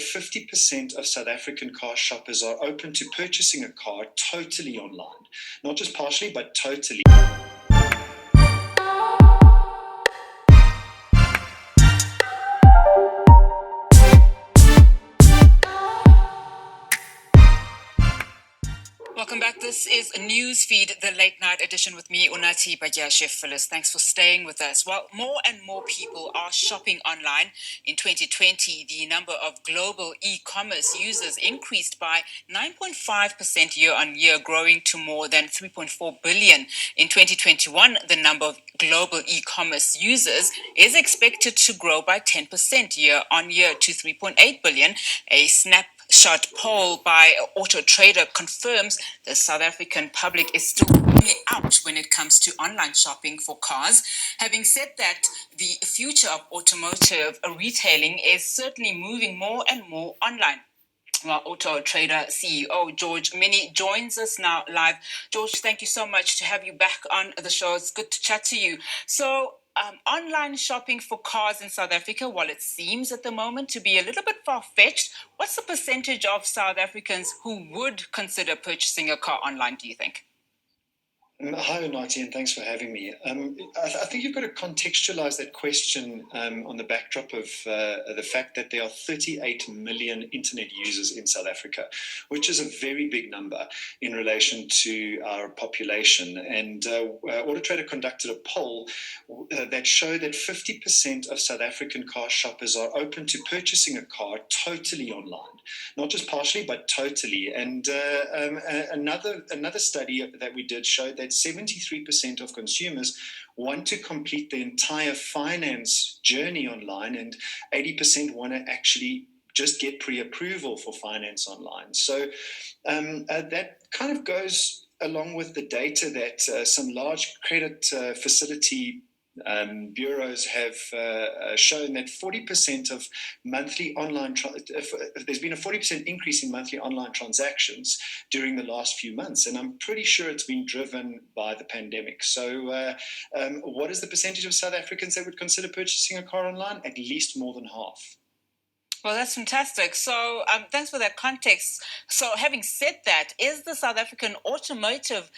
that 50% of South African car shoppers are open to purchasing a car totally online. Not just partially, but totally. Welcome back. This is a news feed, the late night edition with me, Unathi Batyashi Fillis. Thanks for staying with us. Well, more and more people are shopping online. In 2020, the number of global e-commerce users increased by 9.5% year on year, growing to more than 3.4 billion. In 2021, the number of global e-commerce users is expected to grow by 10% year on year to 3.8 billion. A snapshot poll by AutoTrader confirms the South African public is still figuring out when it comes to online shopping for cars. Having said that, the future of automotive retailing is certainly moving more and more online. Well, AutoTrader CEO George Mienie joins us now live. George, thank you so much to have you back on the show. It's good to chat to you. So, online shopping for cars in South Africa, while it seems at the moment to be a little bit far-fetched, what's the percentage of South Africans who would consider purchasing a car online, do you think? Hi, Unathi, and thanks for having me. I think you've got to contextualize that question on the backdrop of the fact that there are 38 million internet users in South Africa, which is a very big number in relation to our population. And AutoTrader conducted a poll that showed that 50% of South African car shoppers are open to purchasing a car totally online, not just partially, but totally. And another study that we did showed that 73% of consumers want to complete the entire finance journey online, and 80% want to actually just get pre-approval for finance online. So that kind of goes along with the data that some large credit facility bureaus have shown that 40% of monthly online, there's been a 40% increase in monthly online transactions during the last few months, and I'm pretty sure it's been driven by the pandemic. So what is the percentage of South Africans that would consider purchasing a car online? At least more than half. Well, that's fantastic. So thanks for that context. So having said that, is the South African automotive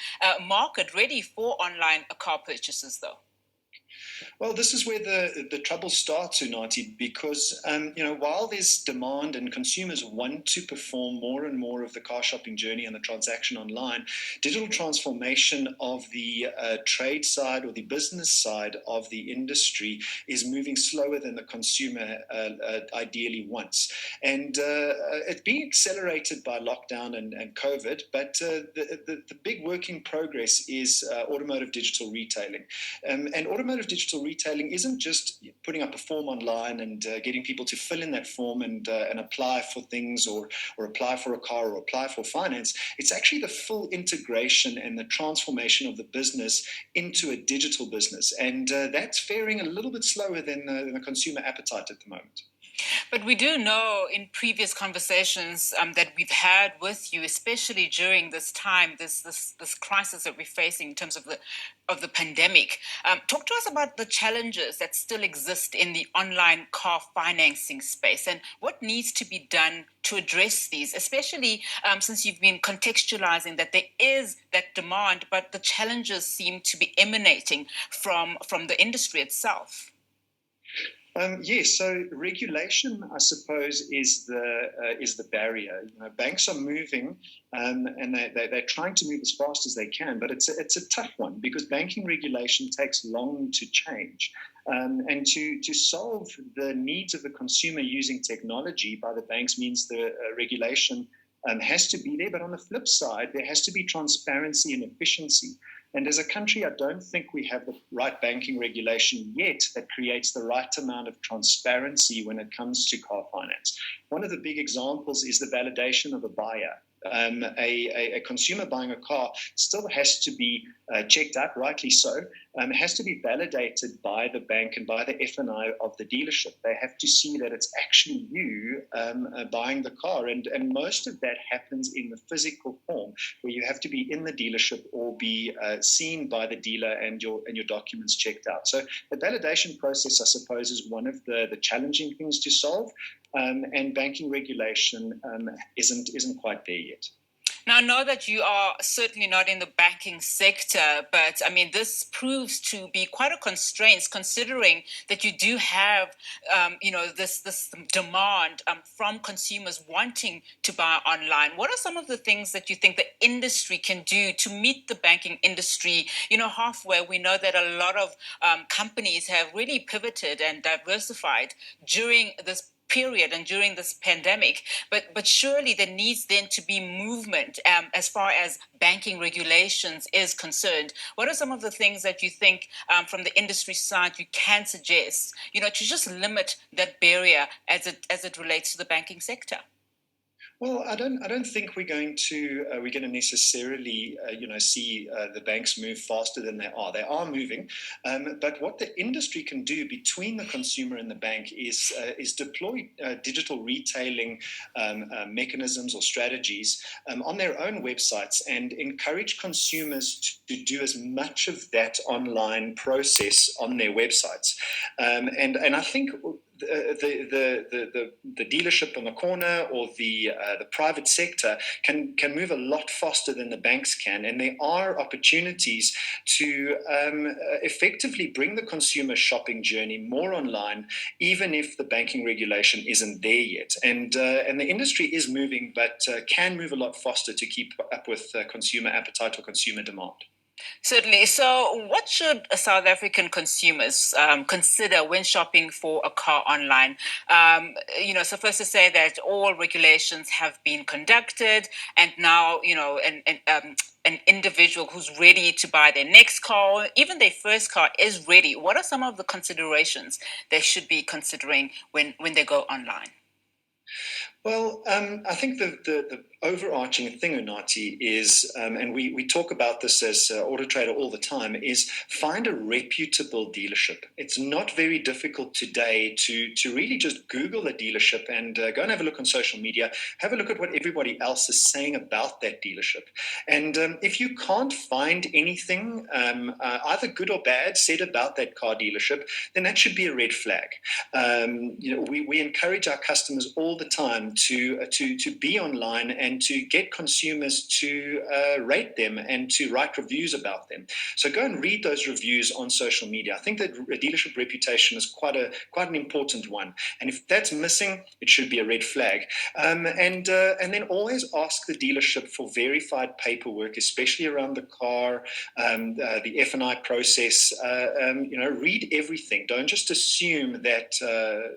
market ready for online car purchases, though? Well, this is where the trouble starts, Unathi, because while there's demand and consumers want to perform more and more of the car shopping journey and the transaction online, digital transformation of the trade side or the business side of the industry is moving slower than the consumer ideally wants. And it's being accelerated by lockdown and COVID, but the big work in progress is automotive digital retailing. And automotive digital retailing isn't just putting up a form online and getting people to fill in that form and apply for things or apply for a car or apply for finance. It's actually the full integration and the transformation of the business into a digital business. And that's faring a little bit slower than the consumer appetite at the moment. But we do know in previous conversations that we've had with you, especially during this time, this crisis that we're facing in terms of the pandemic. Talk to us about the challenges that still exist in the online car financing space and what needs to be done to address these, especially since you've been contextualizing that there is that demand, but the challenges seem to be emanating from the industry itself. Yes, so regulation, I suppose, is the barrier. Banks are moving, and they're trying to move as fast as they can, but it's a tough one because banking regulation takes long to change. And to solve the needs of the consumer using technology by the banks means the regulation has to be there. But on the flip side, there has to be transparency and efficiency. And as a country, I don't think we have the right banking regulation yet that creates the right amount of transparency when it comes to car finance. One of the big examples is the validation of a buyer. A consumer buying a car still has to be checked out, rightly so. It has to be validated by the bank and by the F&I of the dealership. They have to see that it's actually you buying the car. And most of that happens in the physical form, where you have to be in the dealership or be seen by the dealer and your documents checked out. So the validation process, I suppose, is one of the challenging things to solve. and banking regulation isn't quite there yet. Now, I know that you are certainly not in the banking sector, but I mean, this proves to be quite a constraint, considering that you do have, this demand from consumers wanting to buy online. What are some of the things that you think the industry can do to meet the banking industry, halfway? We know that a lot of companies have really pivoted and diversified during this period and during this pandemic, but surely there needs then to be movement as far as banking regulations is concerned. What are some of the things that you think from the industry side you can suggest, to just limit that barrier as it relates to the banking sector? Well, I don't think we're going to necessarily see the banks move faster than they are. They are moving, but what the industry can do between the consumer and the bank is deploy digital retailing mechanisms or strategies on their own websites and encourage consumers to do as much of that online process on their websites. And I think the dealership on the corner or the private sector can move a lot faster than the banks can, and there are opportunities to effectively bring the consumer shopping journey more online, even if the banking regulation isn't there yet. And the industry is moving, but can move a lot faster to keep up with consumer appetite or consumer demand. Certainly. So, what should South African consumers consider when shopping for a car online? So first to say that all regulations have been conducted, and now an individual who's ready to buy their next car, even their first car, is ready. What are some of the considerations they should be considering when they go online? Well, I think the overarching thing, Unathi, is, and we talk about this as AutoTrader all the time, is find a reputable dealership. It's not very difficult today to really just Google a dealership and go and have a look on social media, have a look at what everybody else is saying about that dealership. And if you can't find anything, either good or bad, said about that car dealership, then that should be a red flag. We encourage our customers all the time to be online and to get consumers to rate them and to write reviews about them. So go and read those reviews on social media. I think that a dealership reputation is quite an important one. And if that's missing, it should be a red flag. And then always ask the dealership for verified paperwork, especially around the car, the F&I process. Read everything. Don't just assume that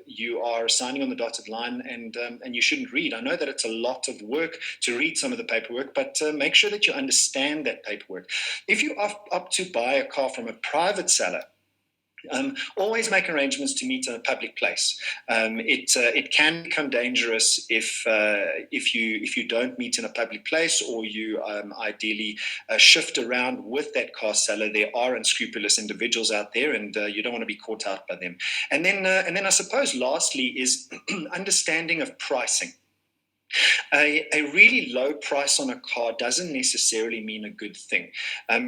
you are signing on the dotted line and you shouldn't read. I know that it's a lot of work to read some of the paperwork, but make sure that you understand that paperwork. If you opt to buy a car from a private seller, always make arrangements to meet in a public place. It can become dangerous if you don't meet in a public place, or you ideally shift around with that car seller. There are unscrupulous individuals out there, and you don't want to be caught out by them. And then I suppose lastly is understanding of pricing. A really low price on a car doesn't necessarily mean a good thing.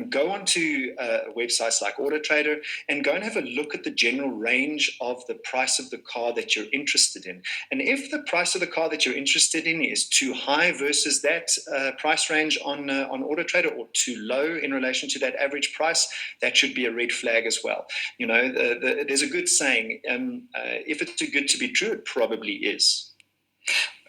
Go onto websites like AutoTrader and go and have a look at the general range of the price of the car that you're interested in. And if the price of the car that you're interested in is too high versus that price range on AutoTrader, or too low in relation to that average price, that should be a red flag as well. There's a good saying, if it's too good to be true, it probably is.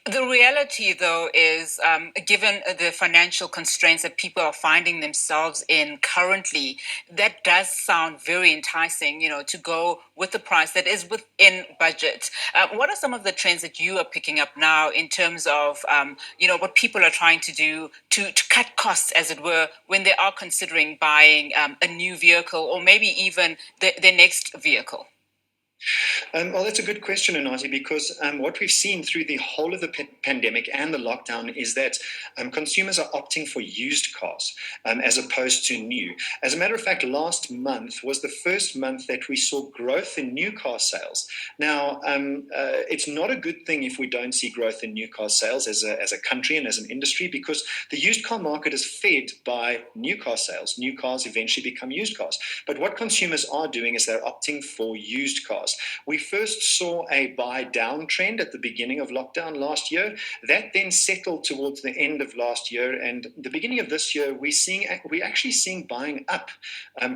The reality, though, is given the financial constraints that people are finding themselves in currently, that does sound very enticing, to go with the price that is within budget. What are some of the trends that you are picking up now in terms of, what people are trying to do to cut costs, as it were, when they are considering buying a new vehicle or maybe even their next vehicle? Well, that's a good question, Unathi, because what we've seen through the whole of the pandemic and the lockdown is that consumers are opting for used cars as opposed to new. As a matter of fact, last month was the first month that we saw growth in new car sales. Now, it's not a good thing if we don't see growth in new car sales as a country and as an industry, because the used car market is fed by new car sales. New cars eventually become used cars. But what consumers are doing is they're opting for used cars. cars. We first saw a buy down trend at the beginning of lockdown last year. That then settled towards the end of last year, and the beginning of this year, we're actually seeing buying up.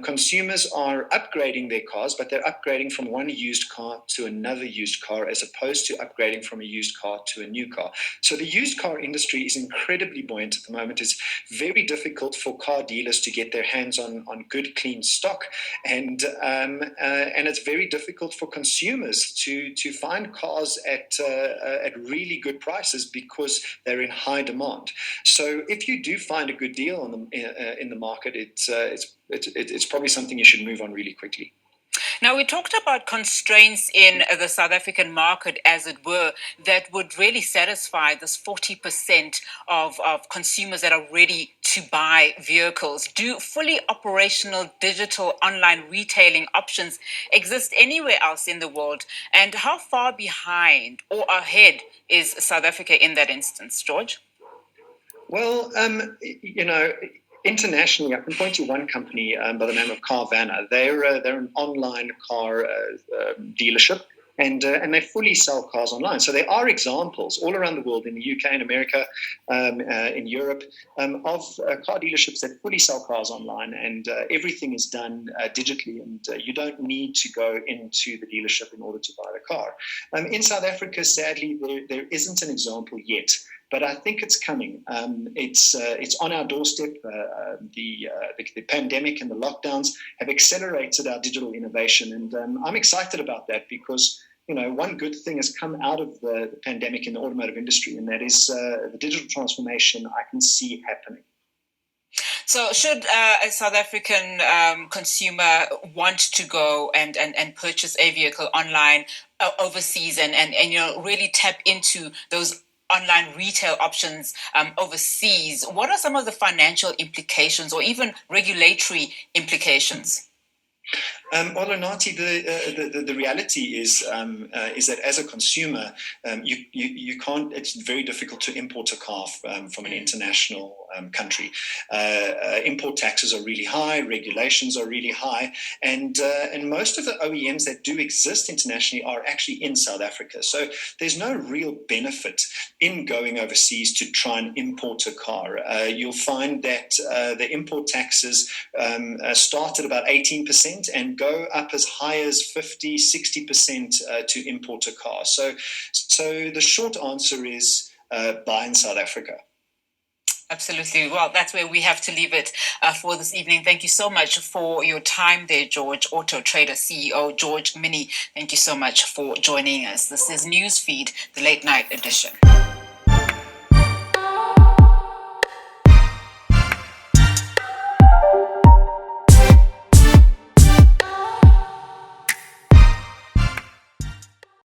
Consumers are upgrading their cars, but they're upgrading from one used car to another used car, as opposed to upgrading from a used car to a new car. So the used car industry is incredibly buoyant at the moment. It's very difficult for car dealers to get their hands on good, clean stock, and it's very difficult for consumers to find cars at really good prices because they're in high demand. So if you do find a good deal in the market, it's probably something you should move on really quickly. Now, we talked about constraints in the South African market, as it were, that would really satisfy this 40% of consumers that are ready to buy vehicles. Do fully operational digital online retailing options exist anywhere else in the world? And how far behind or ahead is South Africa in that instance, George? Well, internationally, I can point to one company by the name of Carvana. They're an online car dealership, and they fully sell cars online. So there are examples all around the world, in the UK, in America, in Europe, of car dealerships that fully sell cars online, and everything is done digitally, and you don't need to go into the dealership in order to buy the car. In South Africa, sadly, there isn't an example yet. But I think it's coming. It's on our doorstep. The pandemic and the lockdowns have accelerated our digital innovation, and I'm excited about that because one good thing has come out of the pandemic in the automotive industry, and that is the digital transformation I can see happening. So should a South African consumer want to go and purchase a vehicle online overseas and really tap into those online retail options overseas, what are some of the financial implications or even regulatory implications? Well, Unathi, the reality is that as a consumer, you can't. It's very difficult to import a car from an international country. Import taxes are really high, regulations are really high, and most of the OEMs that do exist internationally are actually in South Africa. So there's no real benefit in going overseas to try and import a car. You'll find that the import taxes start at about 18% and go up as high as 50, 60% to import a car. So the short answer is buy in South Africa. Absolutely. Well, that's where we have to leave it for this evening. Thank you so much for your time there, George. AutoTrader CEO George Mienie, thank you so much for joining us. This is Newsfeed, the late night edition.